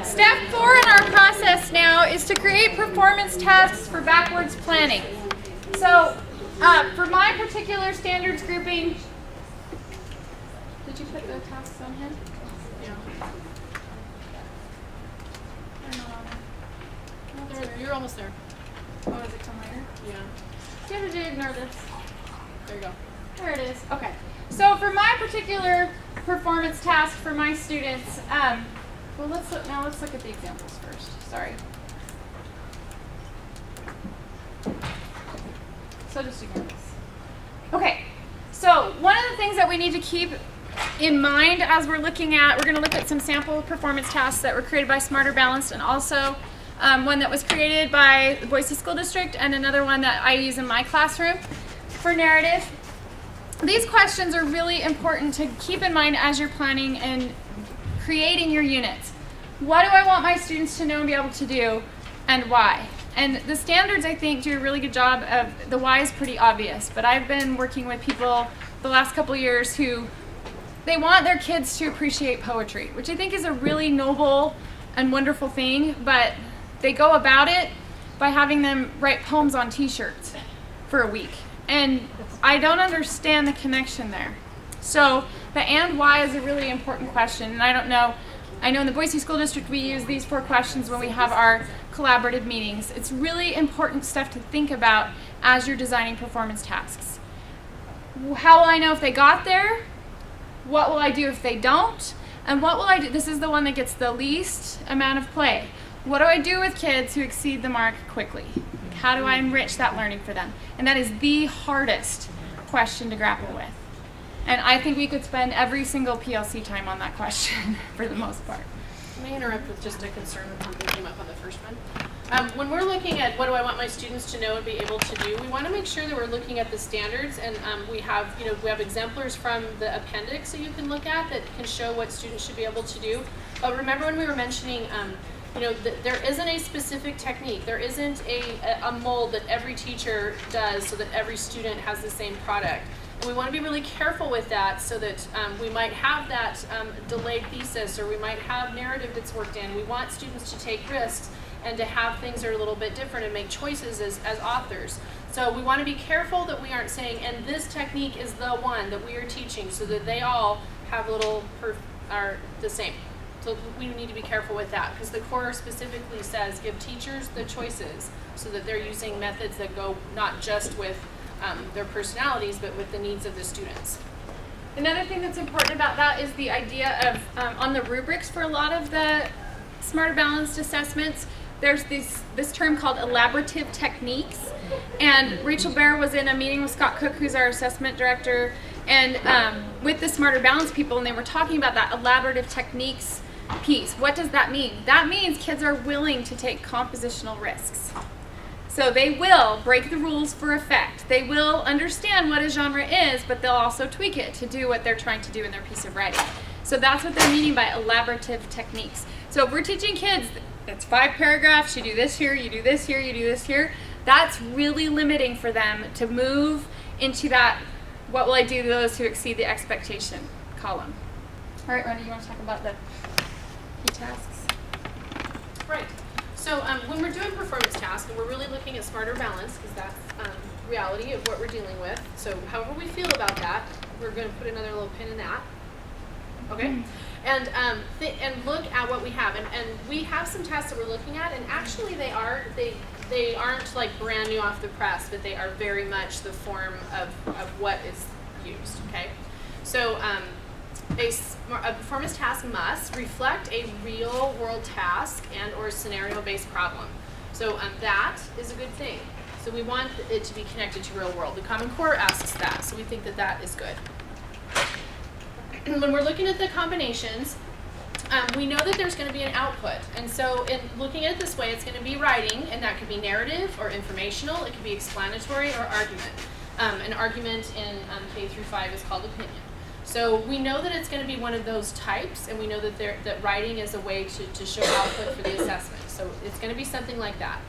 Step 4 in our process now is to create performance tasks for backwards planning. So for my particular standards grouping, did you put the tasks on here? Yeah. No. You're almost there. Oh, does it come later? Yeah. Did you ignore this? There you go. There it is. Okay. So for my particular performance task for my students, well, let's look at the examples first. Sorry. So just ignore this. Okay. So one of the things that we need to keep in mind as we're going to look at some sample performance tasks that were created by Smarter Balanced, and also one that was created by the Boise School District, and another one that I use in my classroom for narrative. These questions are really important to keep in mind as you're planning and creating your units. What do I want my students to know and be able to do, and why? And the standards, I think, do a really good job of, the why is pretty obvious, but I've been working with people the last couple years who, they want their kids to appreciate poetry, which I think is a really noble and wonderful thing, but they go about it by having them write poems on t-shirts for a week. And I don't understand the connection there. So the and why is a really important question. And I know in the Boise School District we use these 4 questions when we have our collaborative meetings. It's really important stuff to think about as you're designing performance tasks. How will I know if they got there? What will I do if they don't? And what will I do? This is the one that gets the least amount of play. What do I do with kids who exceed the mark quickly? How do I enrich that learning for them? And that is the hardest question to grapple with. And I think we could spend every single PLC time on that question for the most part. Let me interrupt with just a concern that came up on the first one. When we're looking at what do I want my students to know and be able to do, we want to make sure that we're looking at the standards, and we have exemplars from the appendix that you can look at that can show what students should be able to do. But remember when we were mentioning there isn't a specific technique. There isn't a mold that every teacher does so that every student has the same product. And we want to be really careful with that so that we might have that delayed thesis, or we might have narrative that's worked in. We want students to take risks and to have things that are a little bit different and make choices as authors. So we want to be careful that we aren't saying, and this technique is the one that we are teaching, so that they all have are the same. So we need to be careful with that, because the core specifically says give teachers the choices so that they're using methods that go not just with their personalities, but with the needs of the students. Another thing that's important about that is the idea of, on the rubrics for a lot of the Smarter Balanced assessments, there's this term called elaborative techniques. And Rachel Bear was in a meeting with Scott Cook, who's our assessment director, and with the Smarter Balanced people, and they were talking about that elaborative techniques piece. What does that mean? That means kids are willing to take compositional risks. So they will break the rules for effect. They will understand what a genre is, but they'll also tweak it to do what they're trying to do in their piece of writing. So that's what they're meaning by elaborative techniques. So if we're teaching kids, it's 5 paragraphs, you do this here, you do this here, you do this here, that's really limiting for them to move into that, what will I do to those who exceed the expectation column. All right, Rhonda, you want to talk about the key tasks? Right. So when we're doing performance tasks, and we're really looking at Smarter Balance, because that's reality of what we're dealing with. So however we feel about that, we're going to put another little pin in that. Okay? And look at what we have. And we have some tasks that we're looking at, and actually they aren't like brand new off the press, but they are very much the form of what is used. Okay? So a performance task must reflect a real world task and or scenario-based problem. So that is a good thing. So we want it to be connected to real world. The Common Core asks that, so we think that that is good. When we're looking at the combinations, we know that there's going to be an output. And so in looking at it this way, it's going to be writing, and that could be narrative or informational. It could be explanatory or argument. An argument in K through 5 is called opinion. So we know that it's going to be one of those types, and we know that writing is a way to show output for the assessment. So it's going to be something like that.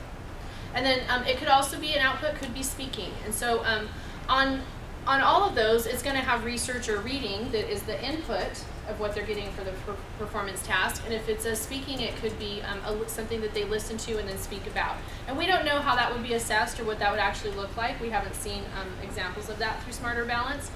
And then it could also be an output, could be speaking. And so on on all of those, it's going to have research or reading that is the input of what they're getting for the performance task. And if it's a speaking, it could be something that they listen to and then speak about. And we don't know how that would be assessed or what that would actually look like. We haven't seen examples of that through Smarter Balance,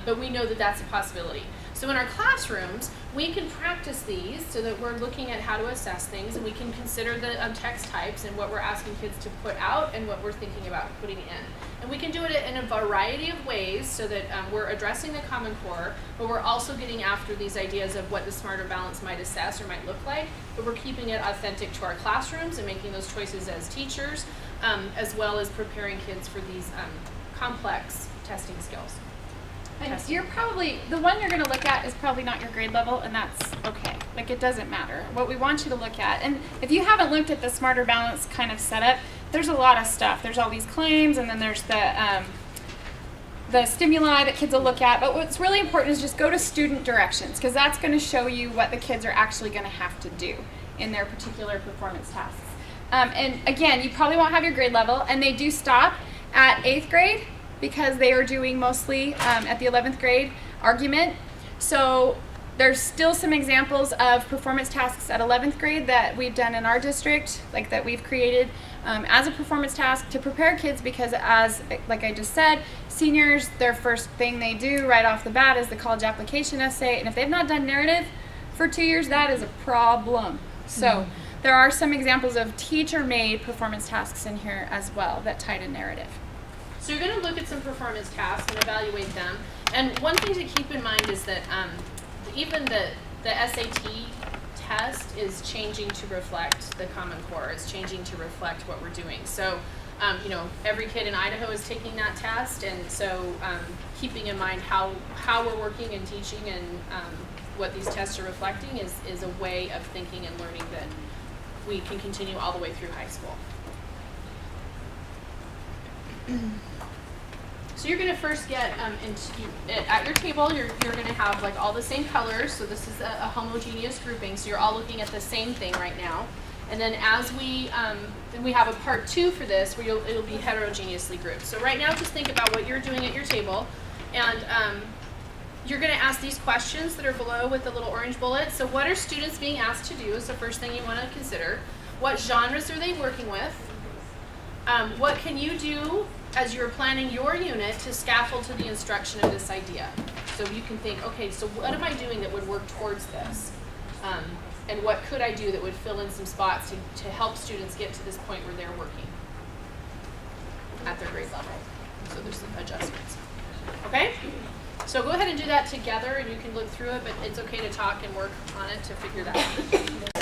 but we know that that's a possibility. So in our classrooms, we can practice these so that we're looking at how to assess things, and we can consider the text types and what we're asking kids to put out and what we're thinking about putting in. And we can do it in a variety of ways so that we're addressing the Common Core, but we're also getting after these ideas of what the Smarter Balance might assess or might look like, but we're keeping it authentic to our classrooms and making those choices as teachers, as well as preparing kids for these complex testing skills. And you're probably, the one you're going to look at is probably not your grade level, and that's okay. Like, it doesn't matter. What we want you to look at, and if you haven't looked at the Smarter Balance kind of setup, there's a lot of stuff. There's all these claims, and then there's the stimuli that kids will look at. But what's really important is just go to student directions, because that's going to show you what the kids are actually going to have to do in their particular performance tasks. And again, you probably won't have your grade level, and they do stop at 8th grade, because they are doing mostly at the 11th grade argument. So there's still some examples of performance tasks at 11th grade that we've done in our district, like that we've created as a performance task to prepare kids, because as, like I just said, seniors, their first thing they do right off the bat is the college application essay, and if they've not done narrative for 2 years, that is a problem. So there are some examples of teacher-made performance tasks in here as well that tie to narrative. So you're going to look at some performance tasks and evaluate them. And one thing to keep in mind is that even the SAT test is changing to reflect the Common Core. It's changing to reflect what we're doing. So, every kid in Idaho is taking that test, and so keeping in mind how we're working and teaching and what these tests are reflecting is a way of thinking and learning that we can continue all the way through high school. So you're going to first get at your table, you're going to have like all the same colors. So this is a homogeneous grouping. So you're all looking at the same thing right now. And then as we have a part 2 for this, where it'll be heterogeneously grouped. So right now, just think about what you're doing at your table, and you're going to ask these questions that are below with the little orange bullets. So what are students being asked to do is the first thing you want to consider. What genres are they working with? What can you do as you're planning your unit to scaffold to the instruction of this idea? So you can think, okay, so what am I doing that would work towards this? And what could I do that would fill in some spots to help students get to this point where they're working at their grade level? So there's some adjustments. Okay? So go ahead and do that together, and you can look through it, but it's okay to talk and work on it to figure that out.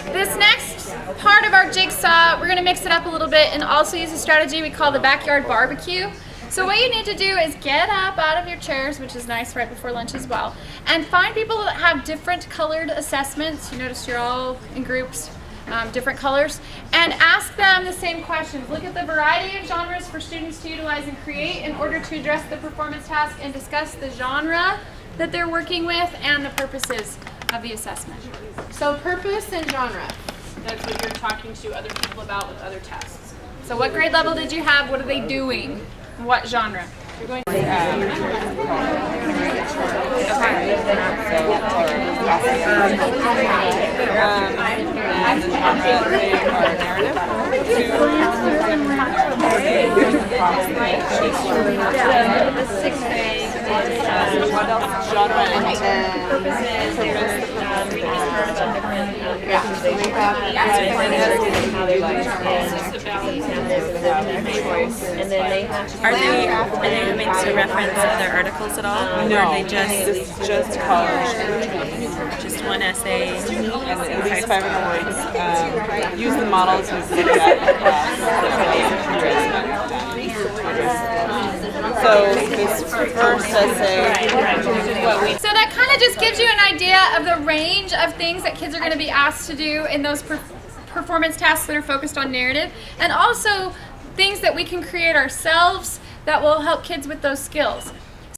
This next part of our jigsaw, we're going to mix it up a little bit and also use a strategy we call the backyard barbecue. So what you need to do is get up out of your chairs, which is nice right before lunch as well, and find people that have different colored assessments. You notice you're all in groups, different colors, and ask them the same questions. Look at the variety of genres for students to utilize and create in order to address the performance task, and discuss the genre that they're working with and the purposes of the assessment. So purpose and genre, that's what you're talking to other people about with other tests. So what grade level did you have? What are they doing? What genre? You're going Are they having to reference other articles at all? No, or are they just college. just one essay? And at least 500 words. Use the models we've looked at in the class. So this first essay. So that kind of just gives you an idea of the range of things that kids are going to be asked to do in those performance tasks that are focused on narrative, and also things that we can create ourselves that will help kids with those skills.